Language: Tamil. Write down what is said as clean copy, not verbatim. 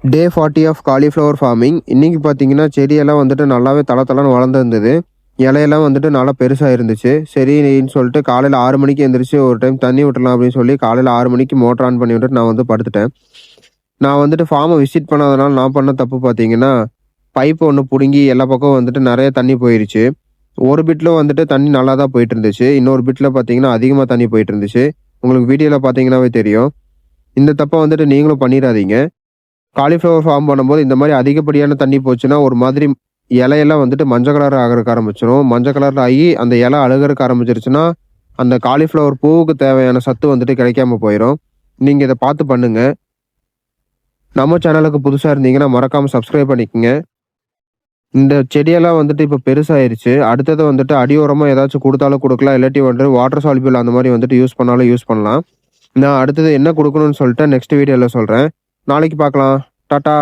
Day 40 of cauliflower farming. இன்னைக்கு பார்த்தீங்கன்னா செடியெல்லாம் வந்துட்டு நல்லாவே தளன்னு வளர்ந்துருந்தது. இலையெல்லாம் வந்துட்டு நல்லா பெருசாக இருந்துச்சு. சரின்னு சொல்லிட்டு காலையில் 6 மணிக்கு எந்திரிச்சு ஒரு டைம் தண்ணி விட்டுலாம் அப்படின்னு சொல்லி காலையில் 6 மணிக்கு மோட்டர் ஆன் பண்ணி விட்டுட்டு நான் வந்து படுத்துட்டேன். நான் வந்துட்டு ஃபார்மை விசிட் பண்ணாதனால நான் பண்ண தப்பு பார்த்தீங்கன்னா, பைப் ஒன்று பிடுங்கி எல்லா பக்கம் வந்துட்டு நிறைய தண்ணி போயிருச்சு. ஒரு பிட்ல வந்துட்டு தண்ணி நல்லா தான் போயிட்டு இருந்துச்சு. இன்னொரு பிட்ல பார்த்தீங்கன்னா அதிகமாக தண்ணி போயிட்டு இருந்துச்சு. உங்களுக்கு வீடியோவில் பார்த்தீங்கன்னாவே தெரியும். இந்த தப்பை வந்துட்டு நீங்களும் பண்ணிடாதீங்க. காலிஃப்ளவர் ஃபார்ம் பண்ணும்போது இந்த மாதிரி அதிகப்படியான தண்ணி போச்சுன்னா ஒரு மாதிரி இலையெல்லாம் வந்துட்டு மஞ்சள் கலர் ஆகிறதுக்கு ஆரம்பிச்சிடும். மஞ்சள் கலரில் ஆகி அந்த இலை அழுகிறதுக்கு ஆரம்பிச்சிருச்சுன்னா அந்த காலிஃப்ளவர் பூவுக்கு தேவையான சத்து வந்துட்டு கிடைக்காம போயிடும். நீங்கள் இதை பார்த்து பண்ணுங்க. நம்ம சேனலுக்கு புதுசாக இருந்தீங்கன்னா மறக்காமல் சப்ஸ்கிரைப் பண்ணிக்கோங்க. இந்த செடியெல்லாம் வந்துட்டு இப்போ பெருசாயிருச்சு. அடுத்தது வந்துட்டு அடியோரமாக ஏதாச்சும் கொடுத்தாலும் கொடுக்கலாம், இல்லாட்டி வந்துட்டு வாட்டர் சால்பிள் அந்த மாதிரி வந்துட்டு யூஸ் பண்ணாலும் யூஸ் பண்ணலாம். நான் அடுத்தது என்ன கொடுக்கணும்னு சொல்லிட்டு நெக்ஸ்ட் வீடியோவில் சொல்கிறேன். நாளைக்கு பார்க்கலாம். டாட்டா.